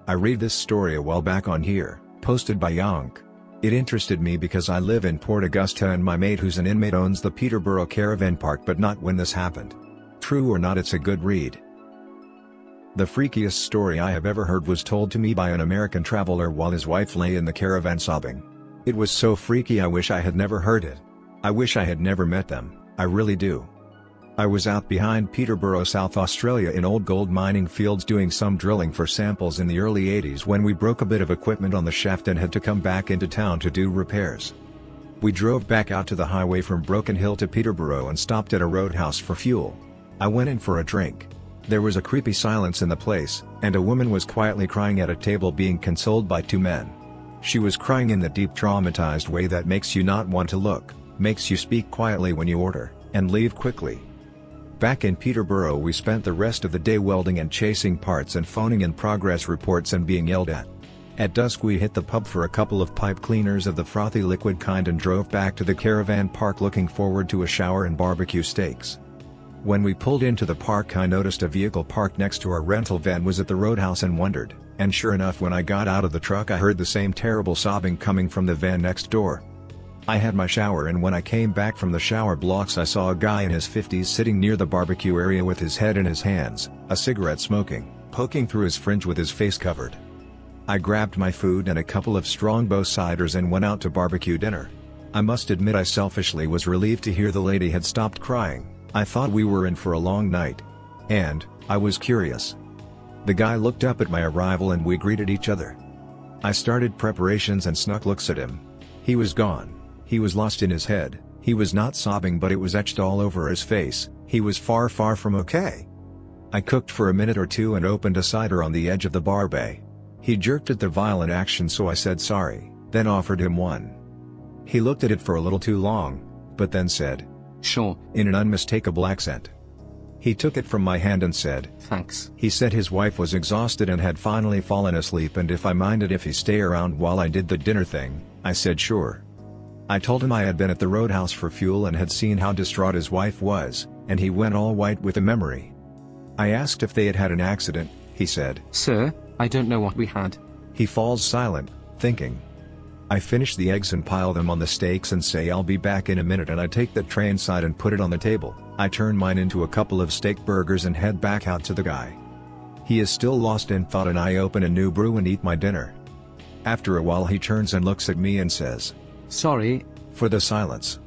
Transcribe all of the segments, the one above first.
I read this story a while back on here, posted by Yonk. It interested me because I live in Port Augusta and my mate who's an inmate owns the Peterborough Caravan Park, but not when this happened. True or not, it's a good read. The freakiest story I have ever heard was told to me by an American traveler while his wife lay in the caravan sobbing. It was so freaky I wish I had never heard it. I wish I had never met them, I really do. I was out behind Peterborough, South Australia in old gold mining fields doing some drilling for samples in the early 80s when we broke a bit of equipment on the shaft and had to come back into town to do repairs. We drove back out to the highway from Broken Hill to Peterborough and stopped at a roadhouse for fuel. I went in for a drink. There was a creepy silence in the place, and a woman was quietly crying at a table being consoled by two men. She was crying in the deep traumatized way that makes you not want to look, makes you speak quietly when you order, and leave quickly. Back in Peterborough we spent the rest of the day welding and chasing parts and phoning in progress reports and being yelled at. At dusk we hit the pub for a couple of pipe cleaners of the frothy liquid kind and drove back to the caravan park looking forward to a shower and barbecue steaks. When we pulled into the park I noticed a vehicle parked next to our rental van was at the roadhouse and wondered, and sure enough when I got out of the truck I heard the same terrible sobbing coming from the van next door. I had my shower and when I came back from the shower blocks I saw a guy in his 50s sitting near the barbecue area with his head in his hands, a cigarette smoking, poking through his fringe with his face covered. I grabbed my food and a couple of Strongbow ciders and went out to barbecue dinner. I must admit I selfishly was relieved to hear the lady had stopped crying. I thought we were in for a long night. And, I was curious. The guy looked up at my arrival and we greeted each other. I started preparations and snuck looks at him. He was gone. He was lost in his head, he was not sobbing but it was etched all over his face, he was far from okay. I cooked for a minute or two and opened a cider on the edge of the bar bay. He jerked at the violent action so I said sorry, then offered him one. He looked at it for a little too long, but then said, "Sure," in an unmistakable accent. He took it from my hand and said, "Thanks." He said his wife was exhausted and had finally fallen asleep and if I minded if he stay around while I did the dinner thing. I said sure. I told him I had been at the roadhouse for fuel and had seen how distraught his wife was, and he went all white with the memory. I asked if they had had an accident. He said, "Sir, I don't know what we had." He falls silent, thinking. I finish the eggs and pile them on the steaks and say I'll be back in a minute and I take the tray inside and put it on the table. I turn mine into a couple of steak burgers and head back out to the guy. He is still lost in thought and I open a new brew and eat my dinner. After a while he turns and looks at me and says, "Sorry for the silence."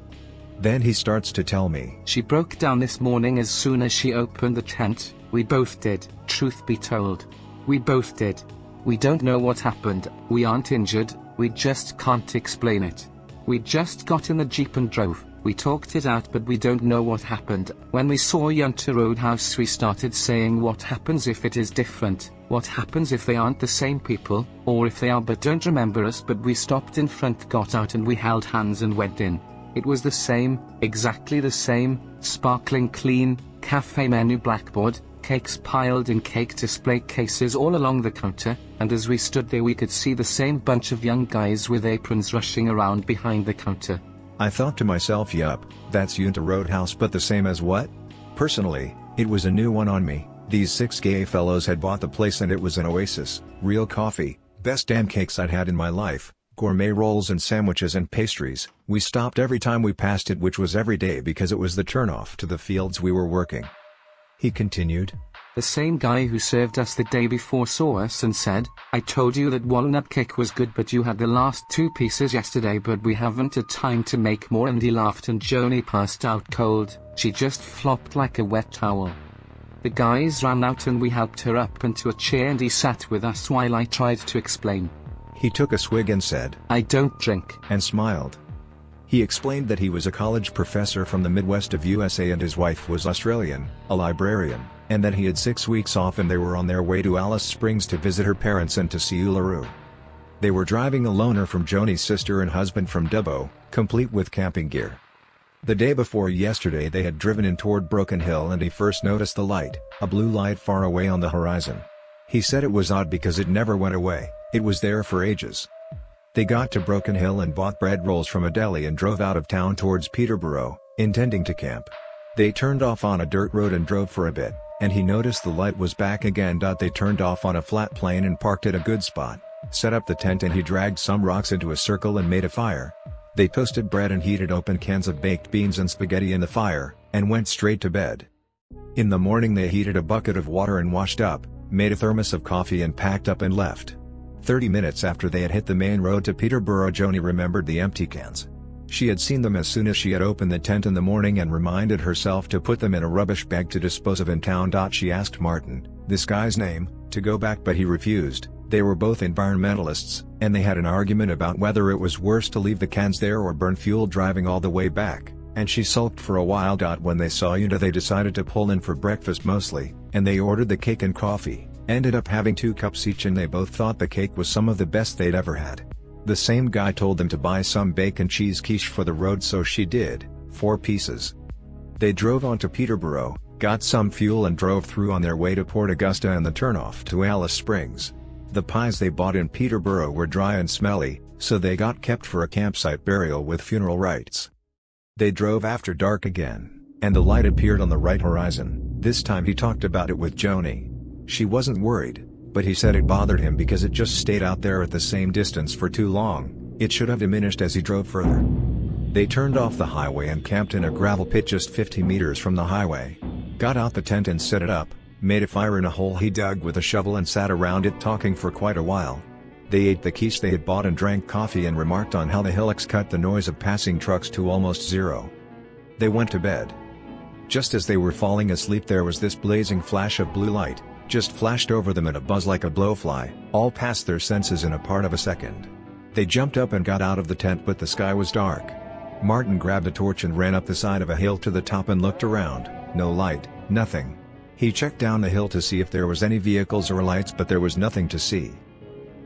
Then he starts to tell me, "She broke down this morning as soon as she opened the tent. We both did, truth be told. We both did. We don't know what happened, we aren't injured, we just can't explain it. We just got in the Jeep and drove, we talked it out but we don't know what happened. When we saw Yunta Roadhouse we started saying what happens if it is different, what happens if they aren't the same people, or if they are but don't remember us, but we stopped in front, got out and we held hands and went in. It was the same, exactly the same, sparkling clean, cafe menu blackboard, cakes piled in cake display cases all along the counter, and as we stood there we could see the same bunch of young guys with aprons rushing around behind the counter." I thought to myself, yup, that's Yunta Roadhouse, but the same as what? Personally, it was a new one on me. These 6 gay fellows had bought the place and it was an oasis, real coffee, best damn cakes I'd had in my life, gourmet rolls and sandwiches and pastries. We stopped every time we passed it, which was every day because it was the turnoff to the fields we were working. He continued, "The same guy who served us the day before saw us and said, 'I told you that walnut cake was good but you had the last 2 pieces yesterday but we haven't had time to make more,' and he laughed and Joni passed out cold. She just flopped like a wet towel. The guys ran out and we helped her up into a chair and he sat with us while I tried to explain. He took a swig and said, 'I don't drink,' and smiled. He explained that he was a college professor from the Midwest of USA and his wife was Australian, a librarian, and that he had 6 weeks off and they were on their way to Alice Springs to visit her parents and to see Uluru. They were driving a loaner from Joni's sister and husband from Dubbo, complete with camping gear. The day before yesterday they had driven in toward Broken Hill and he first noticed the light, a blue light far away on the horizon. He said it was odd because it never went away, it was there for ages. They got to Broken Hill and bought bread rolls from a deli and drove out of town towards Peterborough, intending to camp. They turned off on a dirt road and drove for a bit. and he noticed the light was back again. They turned off on a flat plain and parked at a good spot, set up the tent, and he dragged some rocks into a circle and made a fire. They toasted bread and heated open cans of baked beans and spaghetti in the fire, and went straight to bed. In the morning they heated a bucket of water and washed up, made a thermos of coffee and packed up and left. 30 minutes after they had hit the main road to Peterborough, Joni remembered the empty cans. She had seen them as soon as she had opened the tent in the morning and reminded herself to put them in a rubbish bag to dispose of in town. She asked Martin, this guy's name, to go back, but he refused. They were both environmentalists, and they had an argument about whether it was worse to leave the cans there or burn fuel driving all the way back, and she sulked for a while. When they saw Una, they decided to pull in for breakfast mostly, and they ordered the cake and coffee, ended up having 2 cups each, and they both thought the cake was some of the best they'd ever had. The same guy told them to buy some bacon cheese quiche for the road, so she did, 4 pieces. They drove on to Peterborough, got some fuel and drove through on their way to Port Augusta and the turnoff to Alice Springs. The pies they bought in Peterborough were dry and smelly, so they got kept for a campsite burial with funeral rites. They drove after dark again, and the light appeared on the right horizon. This time he talked about it with Joni. She wasn't worried, but he said it bothered him because it just stayed out there at the same distance for too long. It should have diminished as he drove further. They turned off the highway and camped in a gravel pit just 50 meters from the highway. Got out the tent and set it up, made a fire in a hole he dug with a shovel and sat around it talking for quite a while. They ate the quiche they had bought and drank coffee and remarked on how the hillocks cut the noise of passing trucks to almost zero. They went to bed. Just as they were falling asleep, there was this blazing flash of blue light, just flashed over them in a buzz like a blowfly, all past their senses in a part of a second. They jumped up and got out of the tent, but the sky was dark. Martin grabbed a torch and ran up the side of a hill to the top and looked around. No light, nothing. He checked down the hill to see if there was any vehicles or lights, but there was nothing to see.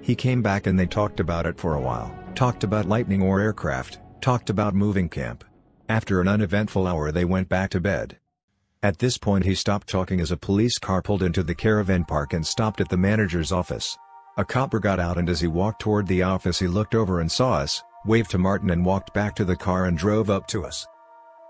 He came back and they talked about it for a while, talked about lightning or aircraft, talked about moving camp. After an uneventful hour they went back to bed. At this point he stopped talking as a police car pulled into the caravan park and stopped at the manager's office. A copper got out, and as he walked toward the office he looked over and saw us, waved to Martin and walked back to the car and drove up to us.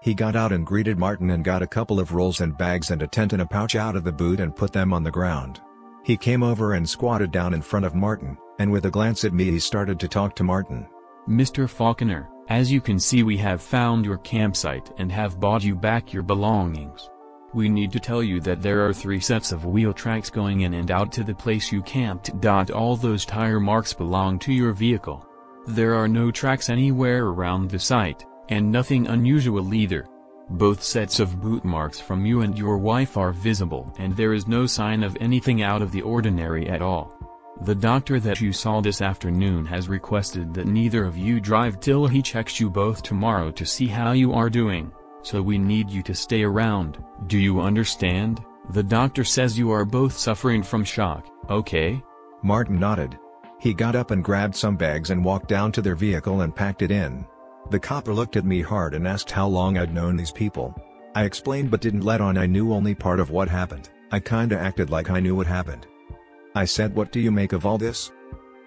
He got out and greeted Martin and got a couple of rolls and bags and a tent and a pouch out of the boot and put them on the ground. He came over and squatted down in front of Martin, and with a glance at me he started to talk to Martin. Mr. Faulkner, as you can see, we have found your campsite and have bought you back your belongings. We need to tell you that there are 3 sets of wheel tracks going in and out to the place you camped. All those tire marks belong to your vehicle. There are no tracks anywhere around the site, and nothing unusual either. Both sets of boot marks from you and your wife are visible, and there is no sign of anything out of the ordinary at all. The doctor that you saw this afternoon has requested that neither of you drive till he checks you both tomorrow to see how you are doing, so we need you to stay around. Do you understand? The doctor says you are both suffering from shock, okay? Martin nodded. He got up and grabbed some bags and walked down to their vehicle and packed it in. The copper looked at me hard and asked how long I'd known these people. I explained but didn't let on I knew only part of what happened. I kinda acted like I knew what happened. I said, "What do you make of all this?"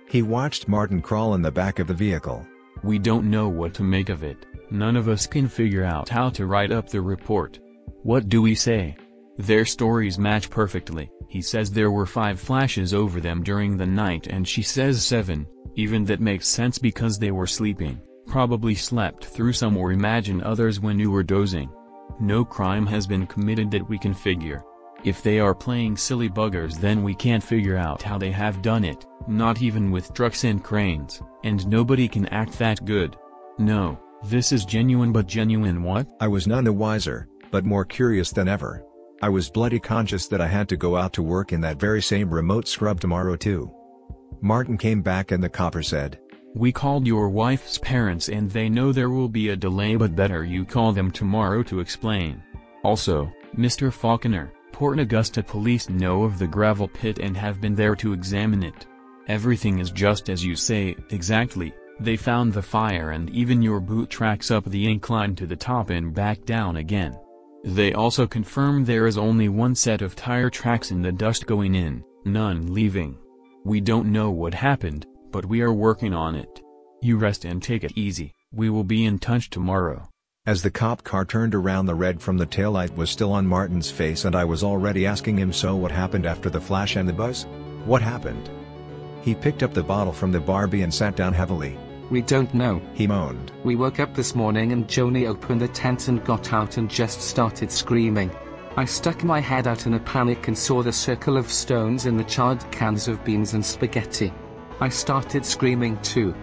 He watched Martin crawl in the back of the vehicle. We don't know what to make of it. None of us can figure out how to write up the report. What do we say? Their stories match perfectly. He says there were 5 flashes over them during the night and she says 7, even that makes sense because they were sleeping, probably slept through some or imagine others when you were dozing. No crime has been committed that we can figure. If they are playing silly buggers, then we can't figure out how they have done it, not even with trucks and cranes, and nobody can act that good. No, this is genuine, but genuine what? I was none the wiser, but more curious than ever. I was bloody conscious that I had to go out to work in that very same remote scrub tomorrow too. Martin came back and the copper said, "We called your wife's parents and they know there will be a delay, but better you call them tomorrow to explain. Also, Mr. Faulkner, Port Augusta police know of the gravel pit and have been there to examine it. Everything is just as you say, exactly. They found the fire and even your boot tracks up the incline to the top and back down again. They also confirmed there is only 1 set of tire tracks in the dust going in, none leaving. We don't know what happened, but we are working on it. You rest and take it easy. We will be in touch tomorrow." As the cop car turned around, the red from the taillight was still on Martin's face, and I was already asking him, so what happened after the flash and the buzz? What happened? He picked up the bottle from the Barbie and sat down heavily. We don't know, he moaned. We woke up this morning and Joni opened the tent and got out and just started screaming. I stuck my head out in a panic and saw the circle of stones in the charred cans of beans and spaghetti. I started screaming too,